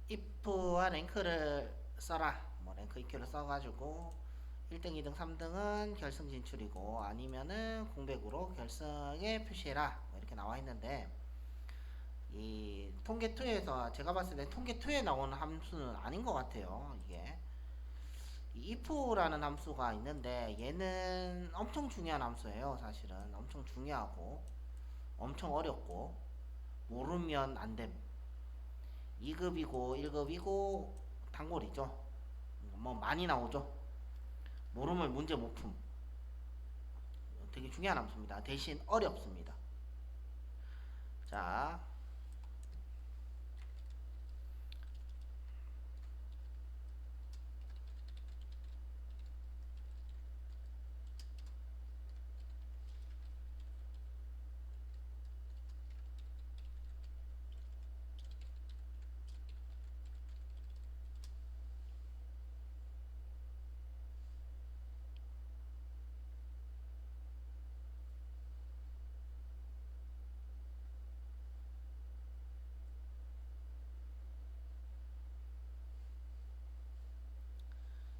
if와 랭크를 써라. 뭐 랭크 EQ를 써가지고 1등, 2등, 3등은 결승 진출이고 아니면은 공백으로 결승에 표시해라. 뭐 이렇게 나와 있는데 이 통계 2에서 제가 봤을 때 통계 2에 나오는 함수는 아닌 것 같아요. 이게 이 if라는 함수가 있는데 얘는 엄청 중요한 함수예요. 사실은 엄청 중요하고 엄청 어렵고 모르면 안됨. 2급이고 1급이고 단골이죠. 뭐 많이 나오죠. 모르면 문제 못 품. 되게 중요한 함수입니다. 대신 어렵습니다.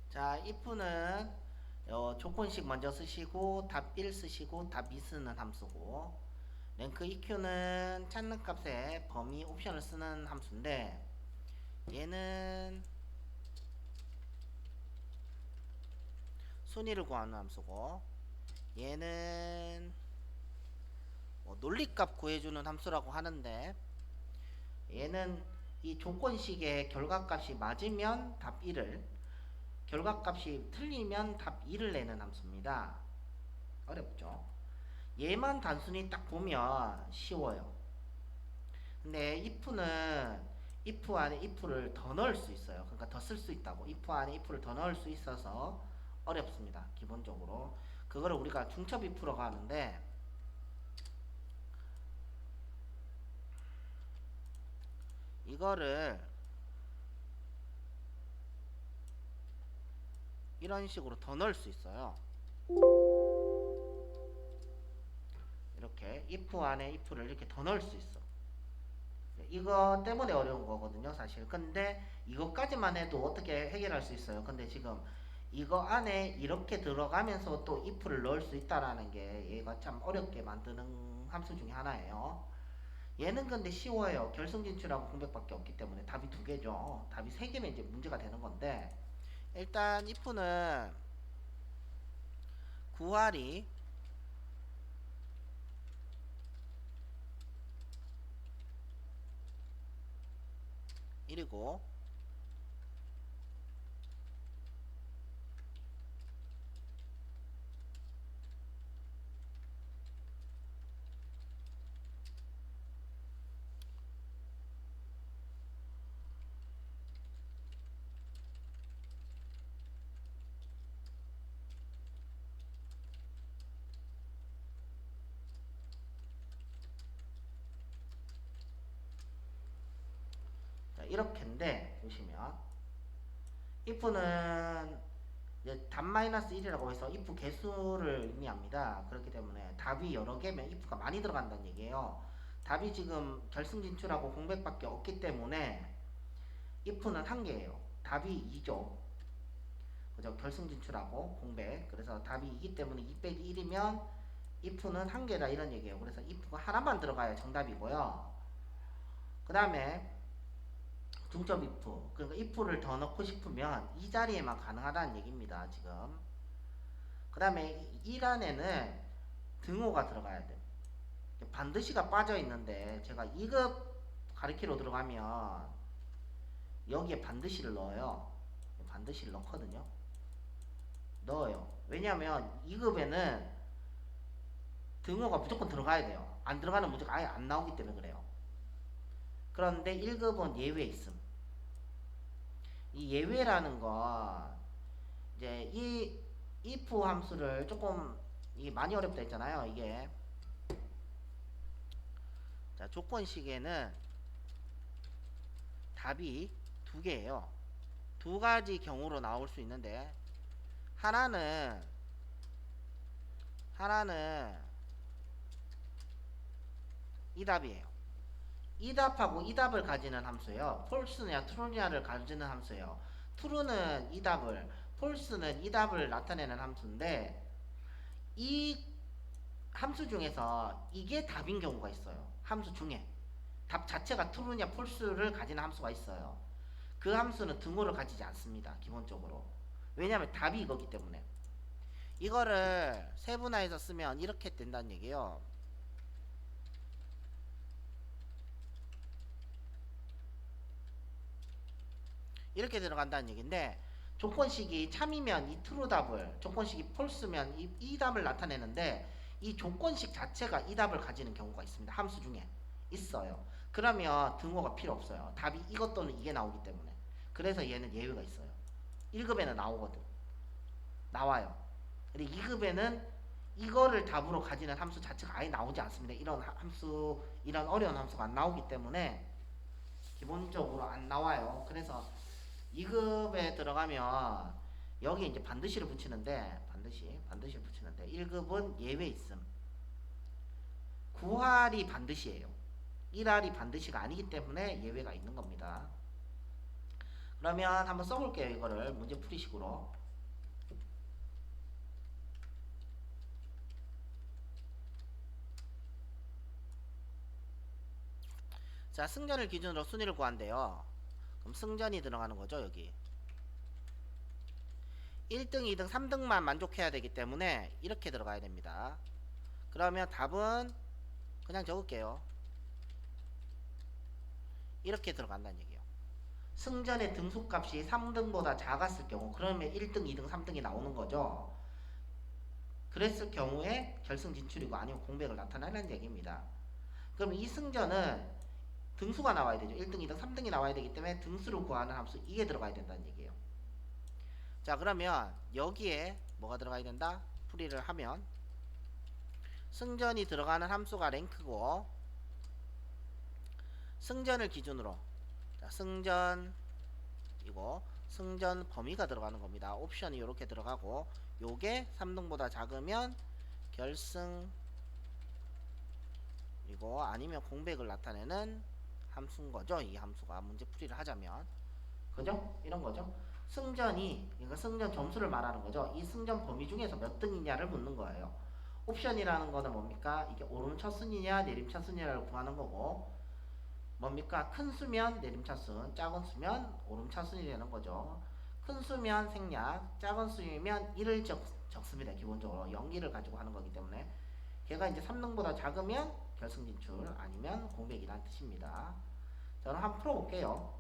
자, if는 조건식 먼저 쓰시고 답 1 쓰시고 답 2 쓰는 함수고 랭크 EQ는 찾는 값에 범위 옵션을 쓰는 함수인데 얘는 순위를 구하는 함수고 얘는 뭐 논리값 구해주는 함수라고 하는데 얘는 이 조건식의 결과값이 맞으면 답 1을 결과값이 틀리면 답 2를 내는 함수입니다. 어렵죠? 얘만 단순히 딱 보면 쉬워요. 근데 if는 if 안에 if를 더 넣을 수 있어요. 그러니까 더 쓸 수 있다고. if 안에 if를 더 넣을 수 있어서 어렵습니다. 기본적으로. 그거를 우리가 중첩 if라고 하는데 이거를 이런 식으로 더 넣을 수 있어요. 이렇게 if 안에 if를 이렇게 더 넣을 수 있어. 이거 때문에 어려운 거거든요, 사실. 근데 이것까지만 해도 어떻게 해결할 수 있어요. 근데 지금 이거 안에 이렇게 들어가면서 또 if를 넣을 수 있다라는 게 얘가 참 어렵게 만드는 함수 중에 하나예요. 얘는 근데 쉬워요. 결승 진출하고 공백밖에 없기 때문에 답이 두 개죠. 답이 세 개면 이제 문제가 되는 건데 일단 if는 구할이 1이고 이렇게인데 보시면 if는 이제 답 마이너스 1이라고 해서 if 개수를 의미합니다. 그렇기 때문에 답이 여러 개면 if가 많이 들어간다는 얘기예요. 답이 지금 결승 진출하고 공백밖에 없기 때문에 if는 한 개예요. 답이 2죠. 그죠? 결승 진출하고 공백. 그래서 답이 2기 때문에 2 빼기 1이면 if는 한 개다 이런 얘기예요. 그래서 if가 하나만 들어가야 정답이고요. 그 다음에 중점 if. 그러니까 if를 더 넣고 싶으면 이 자리에만 가능하다는 얘기입니다. 지금. 그 다음에 1안에는 등호가 들어가야 돼. 반드시가 빠져 있는데 제가 2급 가리키로 들어가면 여기에 반드시를 넣어요. 반드시를 넣거든요. 넣어요. 왜냐하면 2급에는 등호가 무조건 들어가야 돼요. 안 들어가는 문제가 아예 안 나오기 때문에 그래요. 그런데 1급은 예외 있음. 이 예외라는 건 이제 이 if 함수를 조금 이게 많이 어렵다 했잖아요. 이게 자 조건식에는 답이 두 개예요. 두 가지 경우로 나올 수 있는데 하나는 하나는 이 답이에요. 이답하고 이답을 가지는 함수예요. 폴스냐 트루냐를 가지는 함수예요. true는 이답을, false는 이답을 나타내는 함수인데 이 함수 중에서 이게 답인 경우가 있어요. 함수 중에 답 자체가 true냐 false를 가지는 함수가 있어요. 그 함수는 등호를 가지지 않습니다. 기본적으로. 왜냐하면 답이 이거기 때문에. 이거를 세분화해서 쓰면 이렇게 된다는 얘기예요. 이렇게 들어간다는 얘기인데 조건식이 참이면 이 true 답을, 조건식이 false면 이 답을 나타내는데 이 조건식 자체가 이 답을 가지는 경우가 있습니다. 함수 중에 있어요. 그러면 등호가 필요 없어요. 답이 이것 또는 이게 나오기 때문에. 그래서 얘는 예외가 있어요. 1급에는 나오거든. 나와요. 근데 2급에는 이거를 답으로 가지는 함수 자체가 아예 나오지 않습니다. 이런 함수, 이런 어려운 함수가 안 나오기 때문에 기본적으로 안 나와요. 그래서 2급에 들어가면 여기 이제 반드시를 붙이는데 반드시를 붙이는데 1급은 예외 있음. 9할이 반드시예요. 1할이 반드시가 아니기 때문에 예외가 있는 겁니다. 그러면 한번 써볼게요. 이거를 문제 풀이식으로. 자, 승전을 기준으로 순위를 구한대요. 그럼 승전이 들어가는 거죠, 여기. 1등, 2등, 3등만 만족해야 되기 때문에 이렇게 들어가야 됩니다. 그러면 답은 그냥 적을게요. 이렇게 들어간다는 얘기예요. 승전의 등수값이 3등보다 작았을 경우, 그러면 1등, 2등, 3등이 나오는 거죠. 그랬을 경우에 결승 진출이고 아니면 공백을 나타내는 얘기입니다. 그럼 이 승전은 등수가 나와야 되죠. 1등, 2등, 3등이 나와야 되기 때문에 등수를 구하는 함수 이게 들어가야 된다는 얘기예요. 자, 그러면 여기에 뭐가 들어가야 된다? 풀이를 하면 승전이 들어가는 함수가 랭크고 승전을 기준으로, 자, 승전이고 승전 범위가 들어가는 겁니다. 옵션이 이렇게 들어가고 요게 3등보다 작으면 결승이고 아니면 공백을 나타내는 함수인 거죠. 이 함수가 문제 풀이를 하자면, 그죠? 이런 거죠. 승전이, 그러니까 승전 점수를 말하는 거죠. 이 승전 범위 중에서 몇 등이냐를 묻는 거예요. 옵션이라는 거는 뭡니까? 이게 오름 첫순이냐 내림 첫순이냐를 구하는 거고, 뭡니까? 큰 수면 내림 첫순, 작은 수면 오름 첫순이 되는 거죠. 큰 수면 생략, 작은 수면 1을 적습니다. 기본적으로 연기를 가지고 하는 거기 때문에 걔가 이제 3등보다 작으면 결승 진출 아니면 공백이란 뜻입니다. 저는 한번 풀어볼게요.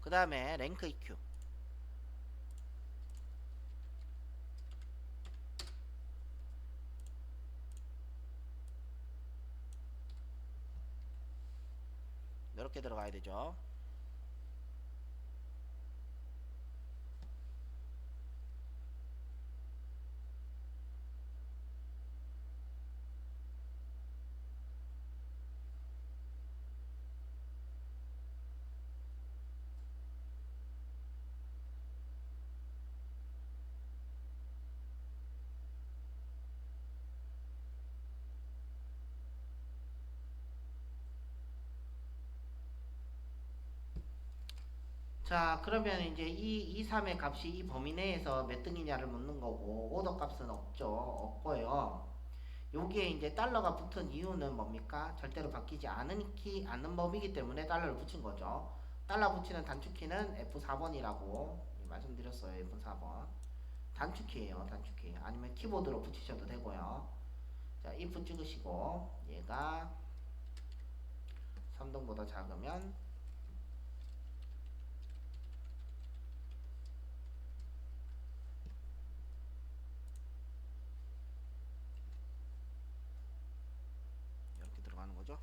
그 다음에 랭크 EQ. 이렇게 들어가야 되죠. 자, 그러면 이제 이 3의 값이 이 범위 내에서 몇 등이냐를 묻는 거고, 오더 값은 없죠. 없고요. 여기에 이제 달러가 붙은 이유는 뭡니까? 절대로 바뀌지 않는 법이기 때문에 달러를 붙인 거죠. 달러 붙이는 단축키는 F4번이라고 말씀드렸어요. F4번. 단축키예요. 단축키. 아니면 키보드로 붙이셔도 되고요. 자, if 찍으시고 얘가 3등보다 작으면 이렇게 들어가는 거죠.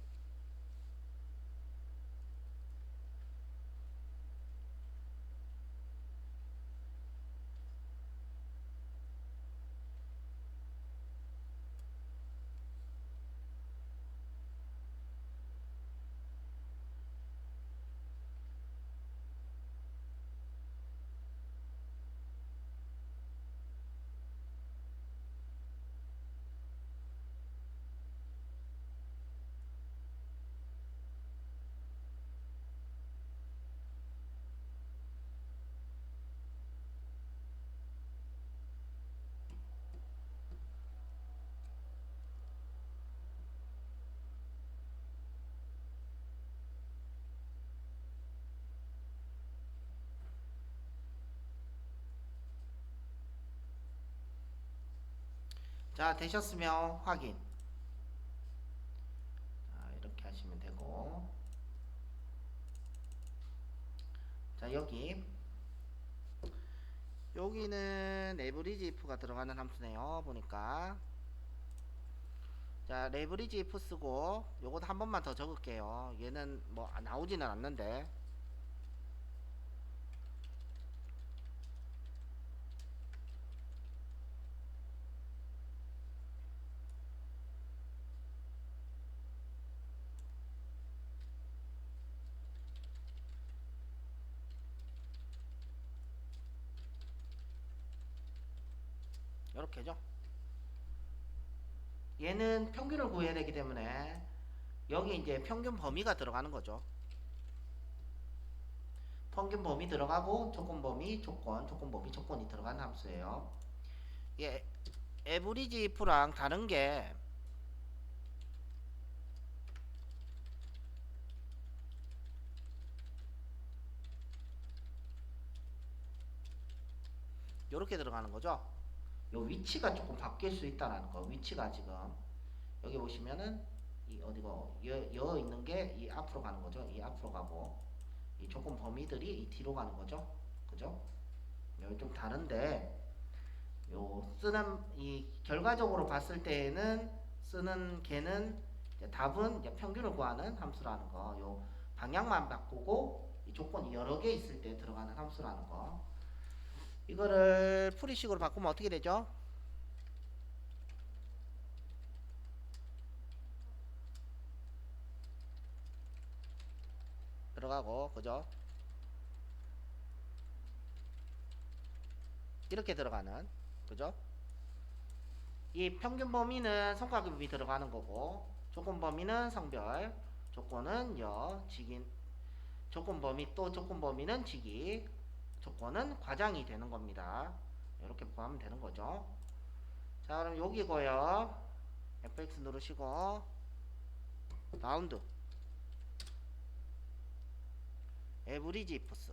자, 되셨으면 확인. 자, 이렇게 하시면 되고. 자, 여기는 레버리지 if가 들어가는 함수네요. 보니까. 자, 레버리지 if 쓰고 요것도 한 번만 더 적을게요. 얘는 뭐 나오지는 않는데. 요렇게죠. 얘는 평균을 구해야 되기 때문에 여기 이제 평균 범위가 들어가는 거죠. 평균 범위 들어가고 조건 범위, 조건 범위, 조건이 들어가는 함수예요. 예, 에브리지 if랑 다른 게 요렇게 들어가는 거죠. 요 위치가 조금 바뀔 수 있다는 거. 위치가 지금 여기 보시면은 이 어디고 여 있는 게 이 앞으로 가는 거죠. 이 앞으로 가고 이 조건 범위들이 이 뒤로 가는 거죠. 그죠? 여기 좀 다른데 요 쓰는 이 결과적으로 봤을 때에는 쓰는 개는 이제 답은 이제 평균을 구하는 함수라는 거. 요 방향만 바꾸고 이 조건이 여러 개 있을 때 들어가는 함수라는 거. 이거를 풀이식으로 바꾸면 어떻게 되죠? 들어가고 그죠? 이렇게 들어가는 그죠? 이 평균 범위는 성과급이 들어가는 거고 조건 범위는 성별, 조건은 직인, 조건 범위 또 조건 범위는 직위, 조건은 과장이 되는 겁니다. 이렇게 구하면 되는 거죠. 자, 그럼 여기고요. fx 누르시고 라운드 에브리지 ifs.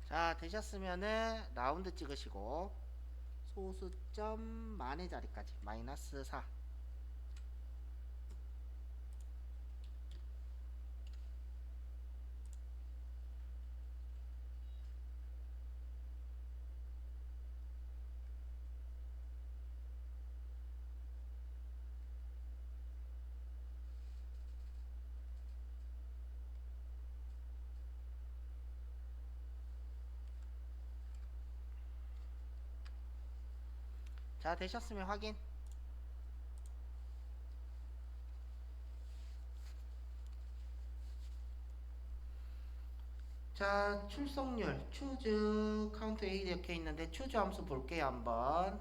자, 되셨으면은 라운드 찍으시고 소수점 만의 자리까지 마이너스 4. 자, 되셨으면 확인. 자, 출석률 추즈 카운트 A 이렇게 있는데 추즈 함수 볼게요 한번.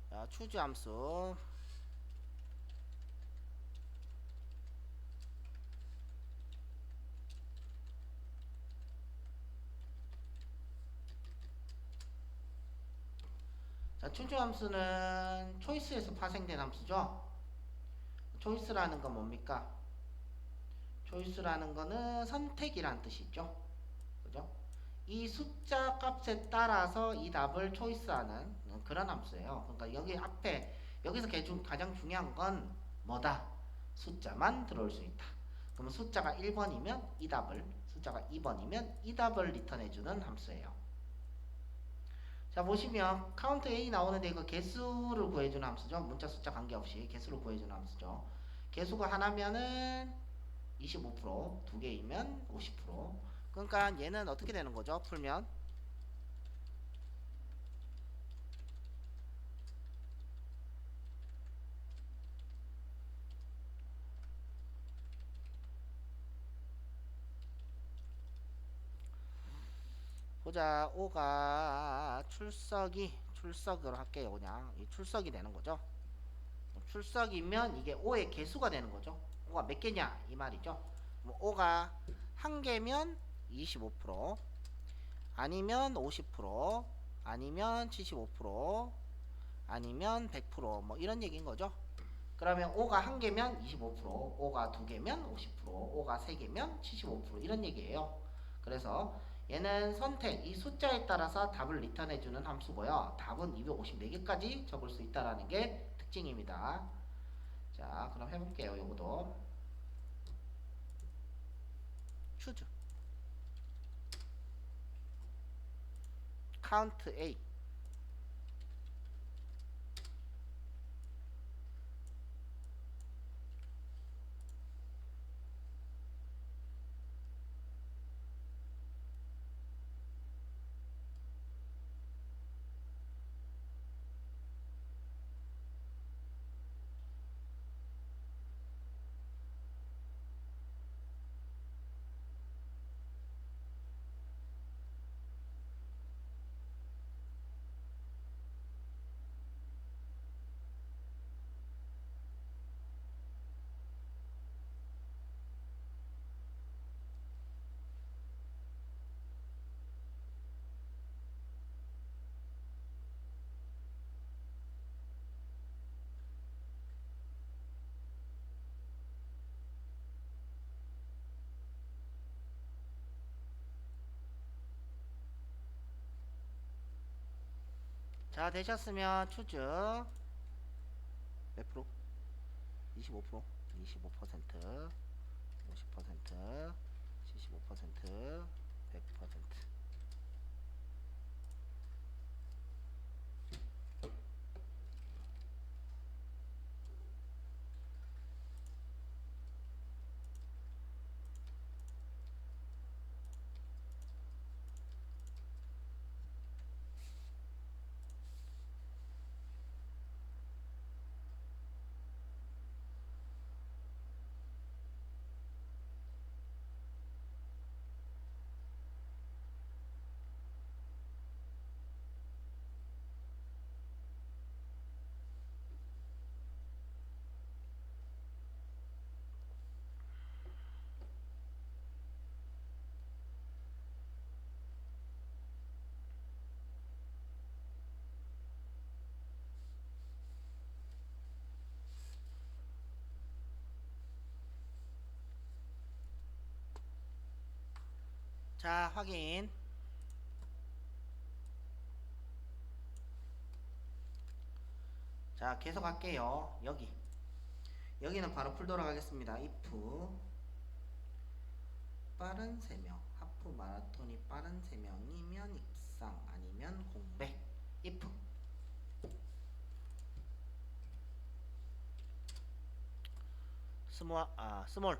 자, 추즈 함수 자, 춘추 함수는 초이스에서 파생된 함수죠. 초이스라는 건 뭡니까? 초이스라는 거는 선택이란 뜻이죠. 그죠? 이 숫자 값에 따라서 이 답을 초이스하는 그런 함수예요. 그러니까 여기 앞에 여기서 가장 중요한 건 뭐다? 숫자만 들어올 수 있다. 그러면 숫자가 1번이면 이 답을, 숫자가 2번이면 이 답을 리턴해주는 함수예요. 자, 보시면 카운트 A 나오는데 이거 개수를 구해주는 함수죠. 문자 숫자 관계없이 개수를 구해주는 함수죠. 개수가 하나면은 25%, 두 개이면 50%. 그러니까 얘는 어떻게 되는 거죠? 풀면 보자. 5가 출석으로 할게요. 그냥 이 출석이 되는 거죠. 출석이면 이게 5의 개수가 되는 거죠. 5가 몇 개냐 이 말이죠. 뭐 5가 한 개면 25%, 아니면 50%, 아니면 75%, 아니면 100%뭐 이런 얘기인 거죠. 그러면 5가 한 개면 25%, 5가 두 개면 50%, 5가 세 개면 75% 이런 얘기예요. 그래서 얘는 선택, 이 숫자에 따라서 답을 리턴해주는 함수고요. 답은 254개까지 적을 수 있다는 게 특징입니다. 자, 그럼 해볼게요. 요거도 choose count A. 자, 되셨으면 choose 몇 프로? 25%, 25%, 50%, 75%, 100%. 자, 확인. 자, 계속 할게요. 여기는 바로 풀도록 하겠습니다. if 빠른 3명, 하프 마라톤이 빠른 3명이면 입상, 아니면 공백. if 스몰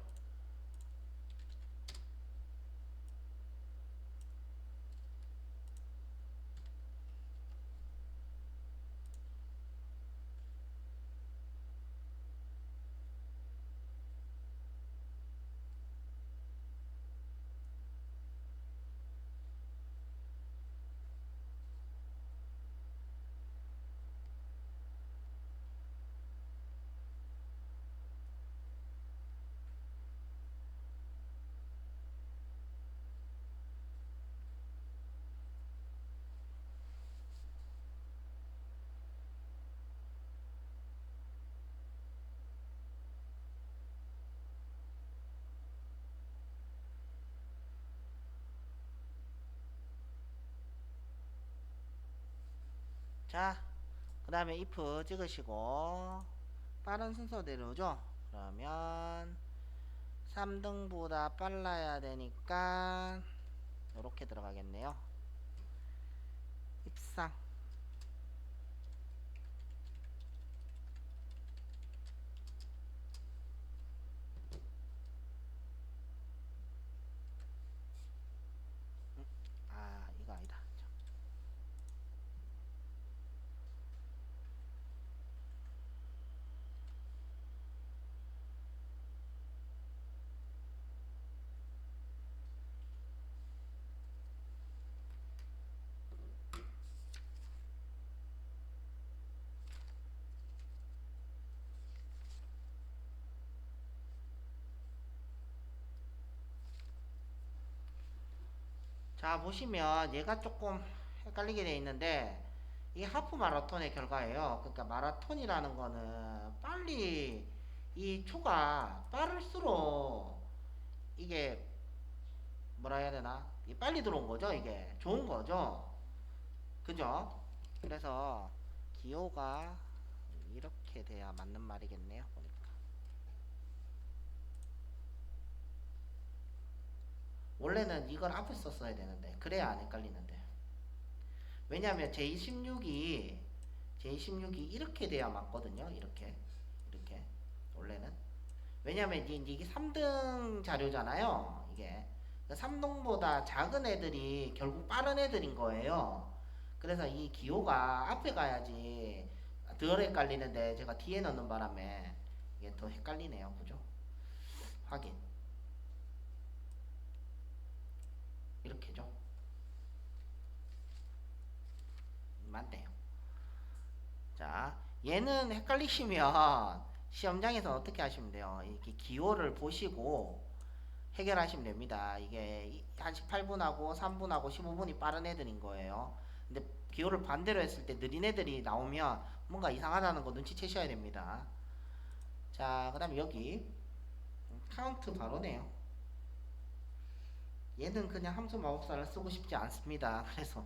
자, 그 다음에 if 찍으시고 빠른 순서대로죠. 그러면 3등보다 빨라야 되니까 이렇게 들어가겠네요. 입상. 아, 이거 아니다. 자, 보시면 얘가 조금 헷갈리게 되어 있는데 이게 하프 마라톤의 결과예요. 그러니까 마라톤이라는 거는 빨리 이 초가 빠를수록 이게 뭐라 해야 되나? 빨리 들어온 거죠, 이게. 좋은 거죠. 그죠? 그래서 기호가 이렇게 돼야 맞는 말이겠네요, 보니까. 원래는 이걸 앞에 썼어야 되는데 그래야 안 헷갈리는데. 왜냐하면 J16이 이렇게 돼야 맞거든요. 이렇게 원래는. 왜냐하면 이게 3등 자료잖아요. 이게 3등보다 작은 애들이 결국 빠른 애들인 거예요. 그래서 이 기호가 앞에 가야지 덜 헷갈리는데 제가 뒤에 넣는 바람에 이게 더 헷갈리네요. 그죠? 확인. 이렇게죠. 맞네요. 자, 얘는 헷갈리시면 시험장에서 어떻게 하시면 돼요? 이렇게 기호를 보시고 해결하시면 됩니다. 이게 한 18분하고 3분하고 15분이 빠른 애들인 거예요. 근데 기호를 반대로 했을 때 느린 애들이 나오면 뭔가 이상하다는 거 눈치채셔야 됩니다. 자, 그 다음에 여기 카운트 바로네요. 얘는 그냥 함수 마법사를 쓰고 싶지 않습니다. 그래서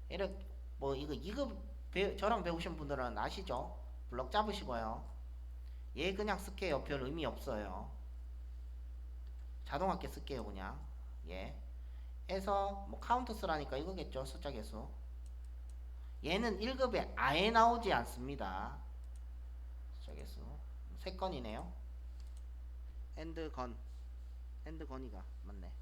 이렇게 뭐 이거 2급 저랑 배우신 분들은 아시죠? 블럭 잡으시고요. 얘 그냥 쓸게요. 별 의미 없어요. 자동학계 쓸게요. 그냥 예. 해서 뭐 카운트 쓰라니까 이거겠죠. 숫자 개수. 얘는 1급에 아예 나오지 않습니다. 숫자 개수 3건이네요. 엔드 건이가 맞네.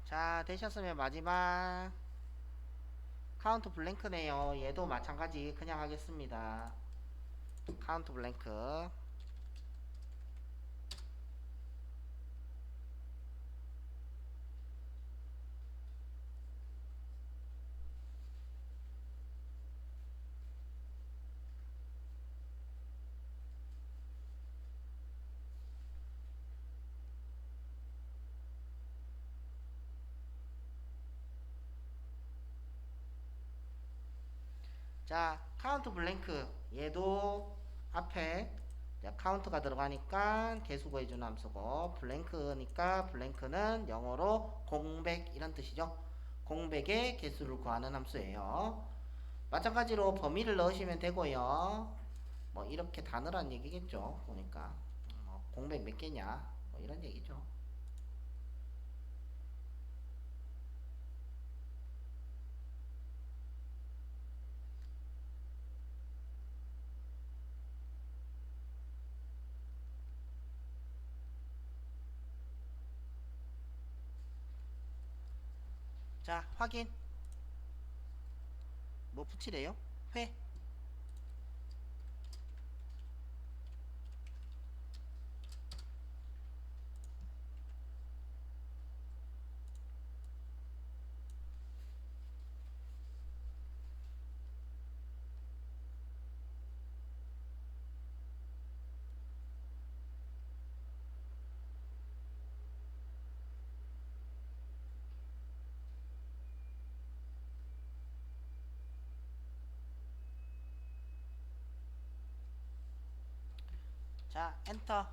자, 되셨으면 마지막 카운트 블랭크네요. 얘도 마찬가지 그냥 하겠습니다. 카운트 블랭크. 자, 카운트 블랭크. 얘도 앞에 카운트가 들어가니까 개수 구해주는 함수고, 블랭크니까 블랭크는 영어로 공백 이런 뜻이죠. 공백의 개수를 구하는 함수예요. 마찬가지로 범위를 넣으시면 되고요. 뭐 이렇게 다 넣으란 얘기겠죠. 보니까 공백 몇 개냐 뭐 이런 얘기죠. 자, 확인. 뭐 붙이래요? 회. 자 엔터.